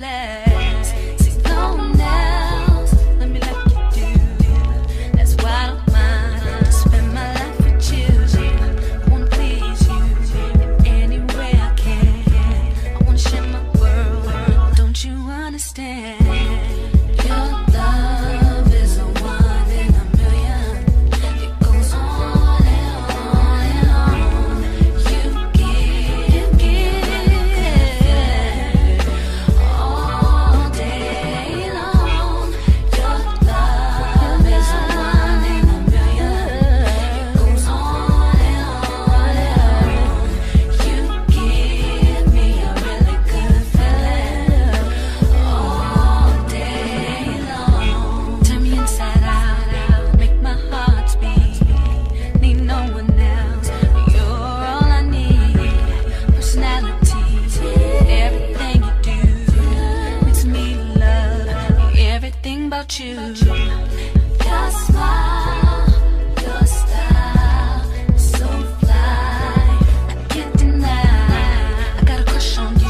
play. See, no one else, let me like you do. That's why I don't mind to spend my life with you. I wanna please you in any way I can. I wanna share my world, don't you understand? Your love is a one in a million. It goes on and on and on. You give all day long. Your love is a one in a million. It goes on and on and on. You give me a really good feeling all day long. Turn me inside out, make my heart beat. Need no one else, you're all I need. Personality, everything you do makes me love everything about you. Your smile, your style is so fly, I can't deny. I got a crush on you,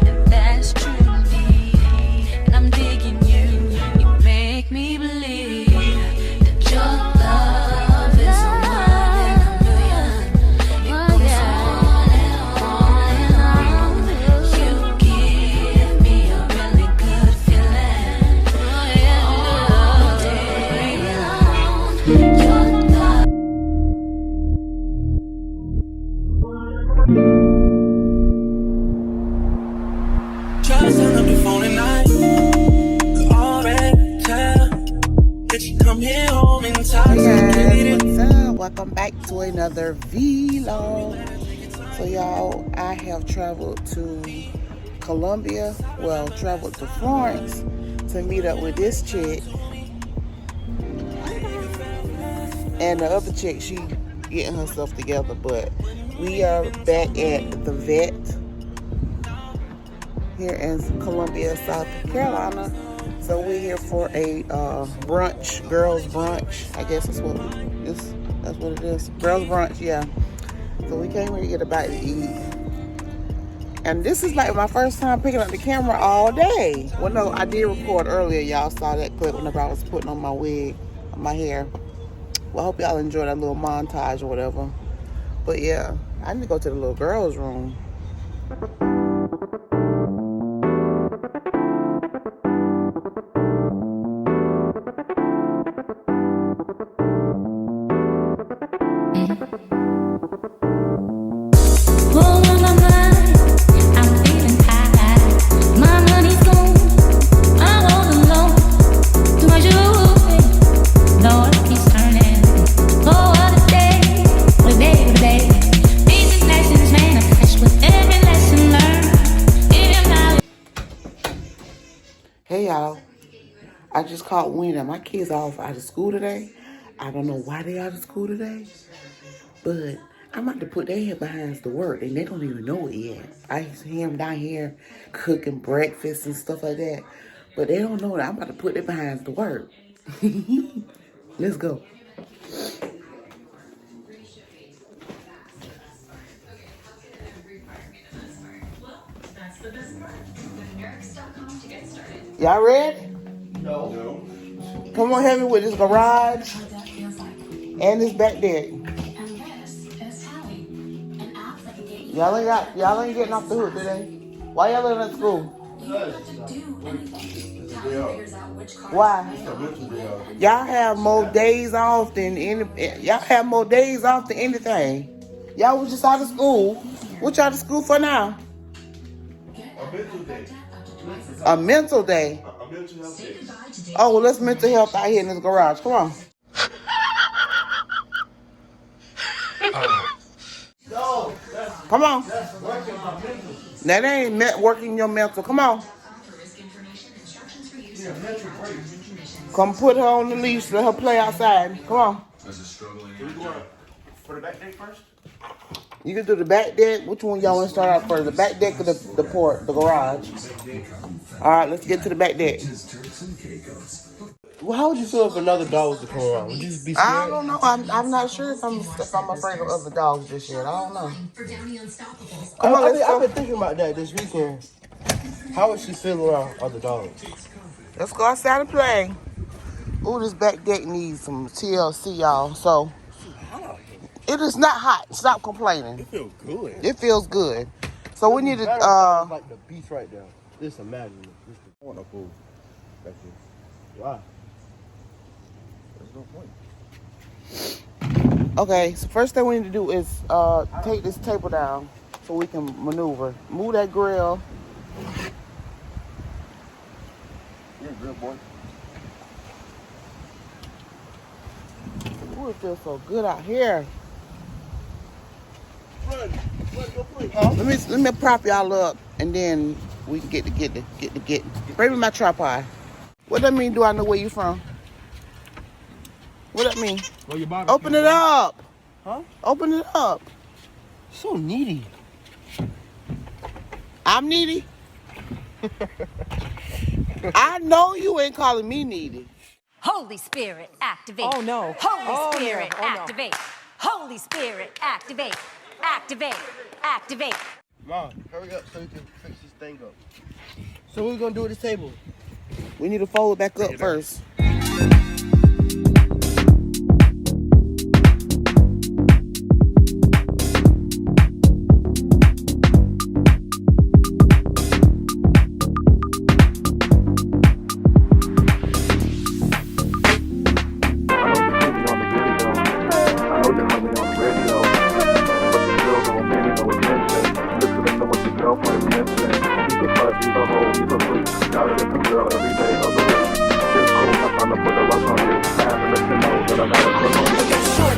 and that's truly. And I'm digging you, you make me believe that your love is a one in a million. It goes on and on and on. You give me a really good feeling all day long. Your love. Try to turn up the phone at night. Could already tell that you come here home Hey intoxicated. guys, what's up? Welcome back to another vlog. So y'all, I have traveled to Colombia, traveled to Florence to meet up with this chick. And the other chick, she getting herself together, but we are back at the vet here in Columbia, South Carolina. So we're here for a brunch, girls brunch. I guess that's what it is. Girls brunch, yeah. So we came here to get a bite to eat. And this is like my first time picking up the camera all day. Well, no, I did record earlier. Y'all saw that clip whenever I was putting on my wig, on my hair. Well, I hope y'all enjoyed that little montage or whatever. But yeah, I need to go to the little girls' room. Hey y'all, I just caught wind that my kids are off out of school today. I don't know why they out of school today, but I'm about to put their head behind the work and they don't even know it yet. I hear them down here cooking breakfast and stuff like that, but they don't know that I'm about to put their behind the work. Let's go. Y'all ready? No. Come on, help me with this garage and this back deck. Y'all ain't getting off the hook today. Why y'all living at school? Why? Y'all have more days off than anything. Y'all was just out of school. What y'all to school for now? A mental day. A mental health day. Oh, well, let's mental health out here in this garage. Come on. Come on. That ain't working your mental. Come on. Come put her on the leash. Let her play outside. Come on. For the back deck first? You can do the back deck. Which one y'all want to start out first? The back deck or the garage? All right, let's get to the back deck. Well, how would you feel if another dog was to come around? Would you just be scared? I don't know. I'm not sure if I'm afraid of other dogs just yet. I don't know. Come on, let's go. I've been thinking about that this weekend. How would she feel around other dogs? Let's go outside and play. Ooh, this back deck needs some TLC, y'all. So it is not hot. Stop complaining. It feels good. It feels good. So we need to like the beach right there. Just imagine it. This is the corner pool back here. Why? There's no point. Okay, so first thing we need to do is take this table down so we can maneuver. Move that grill. You're a good boy. Ooh, it feels so good out here. Run, go play. Let me prop y'all up and then we can get. Bring me my tripod. What that mean? Do I know where you from? What that mean? Well, your barbecue. Open it up. Huh? Open it up. So needy. I'm needy. I know you ain't calling me needy. Holy Spirit, activate. Oh, no. Holy Spirit, no. Oh, no. activate. Holy Spirit, activate. Activate. Activate. Mom, hurry up so we can fix this thing up. So what we gonna do with this table? We need to fold it back up first.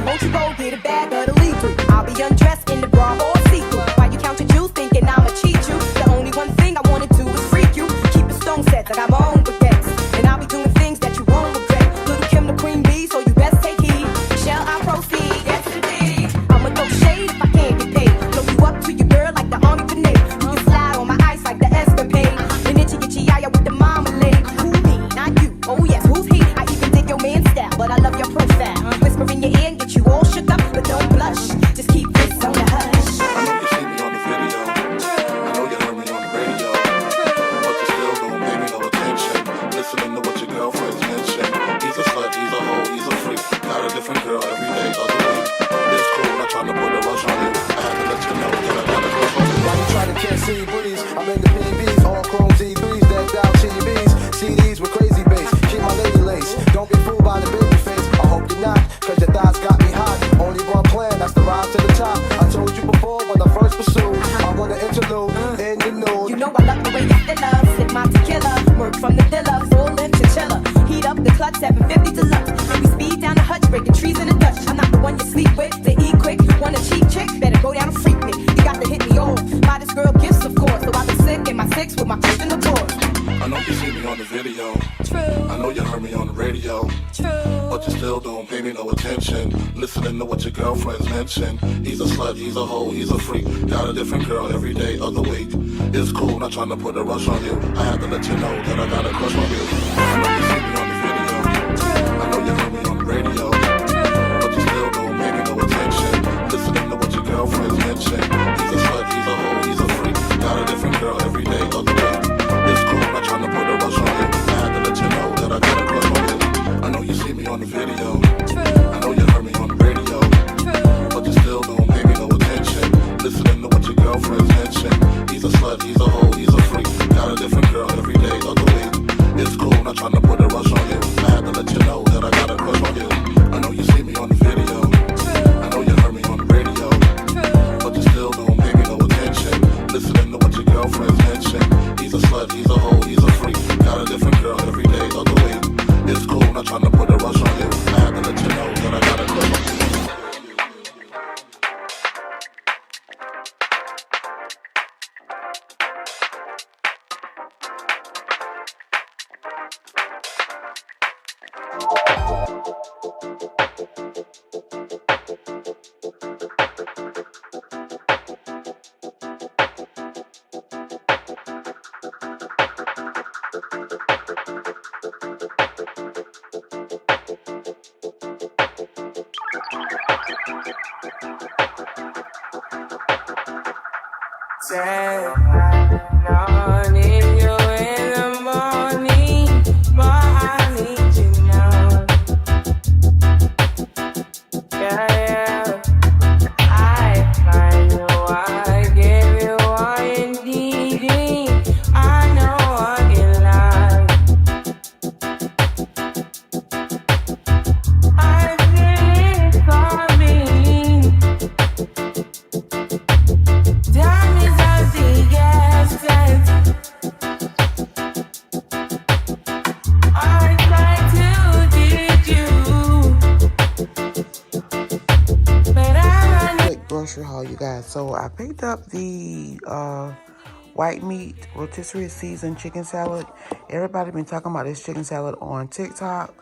Won't you go get a bag of the lethal? I'll be undressed in the bra or see-through. While you count your jewels thinking I'ma cheat you. The only one thing I wanna do is freak you. Keep it stone set, I got my own baguettes. And I'll be doing things that you won't regret. Little Kim the queen bee, so you best take heed. Shall I proceed? Yes indeed. I'ma throw shade if I can't get paid. Blow you up to your girl like the army grenade. You can slide on my ice like the escapade. And itchy itchy yaya with the marmalade. Who me? Not you. Oh yes, who's he? I even dig your man's style, but I love your profile. Whisper in your ear and get you all shook up, but don't blush. Just keep this on the hush. I know you see me on the video. I know you heard me on the radio. But you still don't pay me no attention. Listening to what your girlfriends mention. He's a slut, he's a hoe, he's a freak. Got a different girl every day of the week. It's cool, not trying to put a rush on you. I had to let you know that I got a crush on you. Why you trying to catch CBs? I'm in the PBs, all chrome Z3s, decked out TVs, CDs with crazy bass. Keep my lady lace. Don't get fooled by the baby face. I hope you're not, cause your thighs got me hot. Only one plan, that's the rise to the top. I told you before when I first pursued, I want to interlude in the nude. You know I love the way you still love. Sip my tequila, work from the villa, full length chinchilla. Heat up the clutch, 750 deluxe. We speed down the hutch, breaking trees in the Dutch. I'm not the one you sleep with, to eat quick. Want a cheap chick? Better go down and freak me. You got to hit me all. Buy this girl gifts, of course. So I be sick in my six with my Christian adore. I know you see me on the video. True. I know you heard me on the radio. True. But you still don't pay me no attention. Listening to what your girlfriends mention. He's a slut, he's a hoe, he's a freak. Got a different girl every day of the week. It's cool, not trying to put a rush on you. I had to let you know that I got a crush on you. I know you see me on the video. I know you heard me on the radio. But you still don't pay me no attention. Listening to what your girlfriends mention. He's a slut, he's a hoe, he's a freak. Got a different girl every day of the week. It's cool, not trying to put a rush on you. I had to let you know that I got a crush on you. I know you see me on the video. I know you heard me on the radio. But you still don't pay me no attention. Listening to what your girlfriends mention. He's a slut, he's a hoe, he's a freak. Got a different girl every day of the week. It's cool, not trying to put a rush on you. I had to let you know that I got a crush on you. I know you see me on the video. I know you heard me on the radio. But you still don't pay me no attention. Listening to what your girlfriends mention. He's a slut, he's a hoe, he's a freak. Got a different girl every day of the week. It's cool, not trying to put a rush on you. I had to let you know that I got a crush on you. Say, no need So I picked up the white meat rotisserie seasoned chicken salad. Everybody been talking about this chicken salad on TikTok,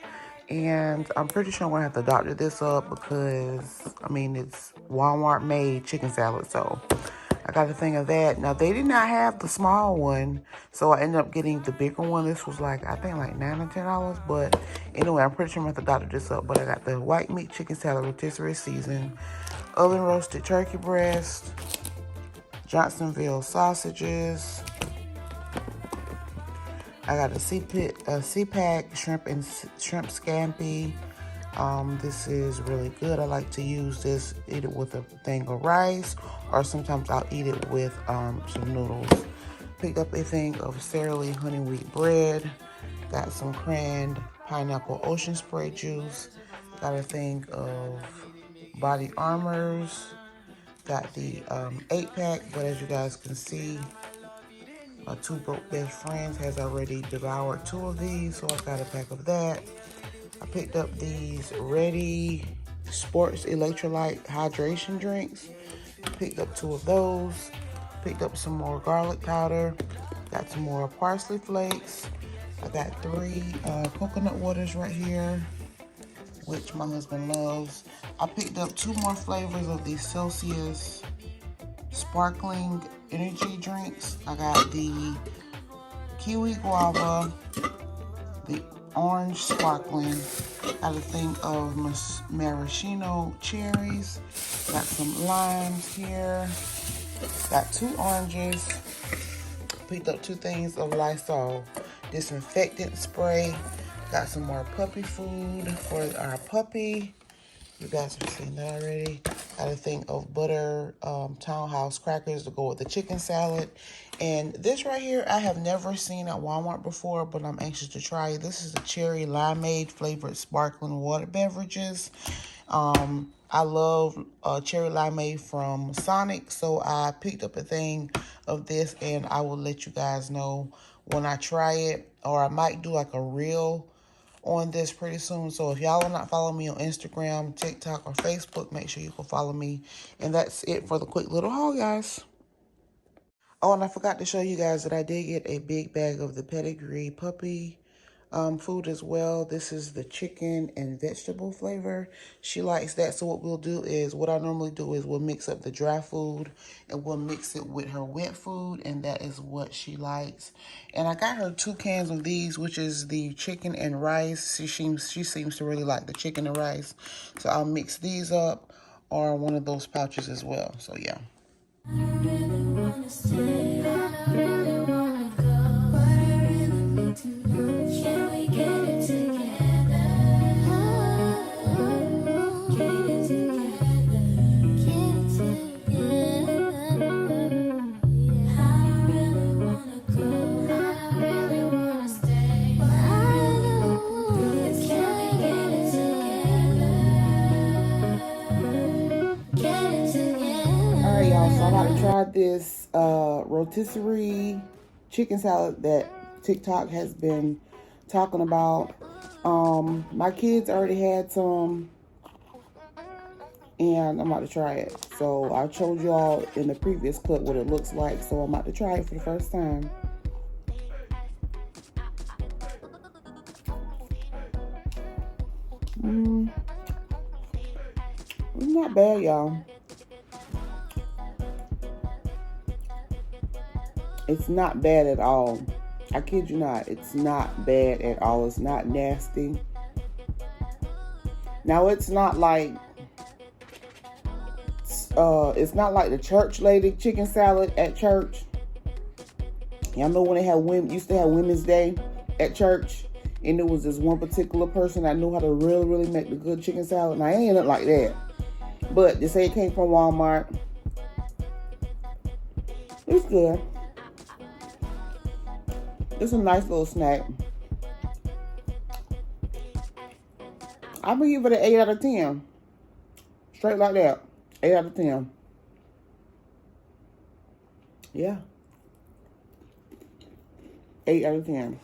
and I'm pretty sure I'm gonna have to doctor this up because I mean it's Walmart made chicken salad, so I got a thing of that. Now they did not have the small one, so I ended up getting the bigger one. This was like I think like $9 or $10, but anyway, I'm pretty sure I'm gonna have to doctor this up. But I got the white meat chicken salad rotisserie seasoned, oven roasted turkey breast, Johnsonville sausages. I got a C-pack shrimp and shrimp scampi. This is really good. I like to use this, eat it with a thing of rice, or sometimes I'll eat it with some noodles. Picked up a thing of Sara Lee honey wheat bread. Got some canned pineapple ocean spray juice. Got a thing of Body Armors. Got the 8-pack, but as you guys can see, my two broke best friends has already devoured 2 of these, so I got a pack of that. I picked up these Ready Sports Electrolyte Hydration Drinks. Picked up 2 of those. Picked up some more garlic powder. Got some more parsley flakes. I got 3 coconut waters right here, which my husband loves. I picked up 2 more flavors of the Celsius sparkling energy drinks. I got the kiwi guava, the orange sparkling, got a thing of maraschino cherries, got some limes here, got 2 oranges, picked up 2 things of Lysol disinfectant spray, got some more puppy food for our puppy. You guys have seen that already. Got a thing of butter townhouse crackers to go with the chicken salad. And this right here, I have never seen at Walmart before, but I'm anxious to try it. This is the cherry limeade flavored sparkling water beverages. I love cherry limeade from Sonic, so I picked up a thing of this, and I will let you guys know when I try it, or I might do like a reel on this pretty soon. So if y'all will not follow me on Instagram, TikTok, or Facebook, make sure you can follow me. And that's it for the quick little haul, guys. Oh, and I forgot to show you guys that I did get a big bag of the Pedigree puppy food as well. This is the chicken and vegetable flavor. She likes that. So what we'll do is, what I normally do is we'll mix up the dry food and we'll mix it with her wet food, and that is what she likes. And I got her 2 cans of these, which is the chicken and rice. She seems to really like the chicken and rice. So I'll mix these up, or one of those pouches as well. So yeah. I really wanna stay, I really wanna go, but I really need to know, can we get it together? Get it together, get it together. I really wanna go, I really wanna stay, but I really wanna, can we get it together? Get it together. All right, y'all. So I'm about to try this rotisserie chicken salad that TikTok has been talking about. My kids already had some, and I'm about to try it. So I showed y'all in the previous clip what it looks like, so I'm about to try it for the first time. It's not bad, y'all. It's not bad at all. I kid you not. It's not bad at all. It's not nasty. Now, it's not like the church lady chicken salad at church. Y'all know when they used to have Women's Day at church, and there was this one particular person that knew how to really, really make the good chicken salad. Now, it ain't nothing like that. But they say it came from Walmart. It's good. It's a nice little snack. I'm gonna give it an 8 out of 10. Straight like that. 8 out of 10. Yeah. 8 out of 10.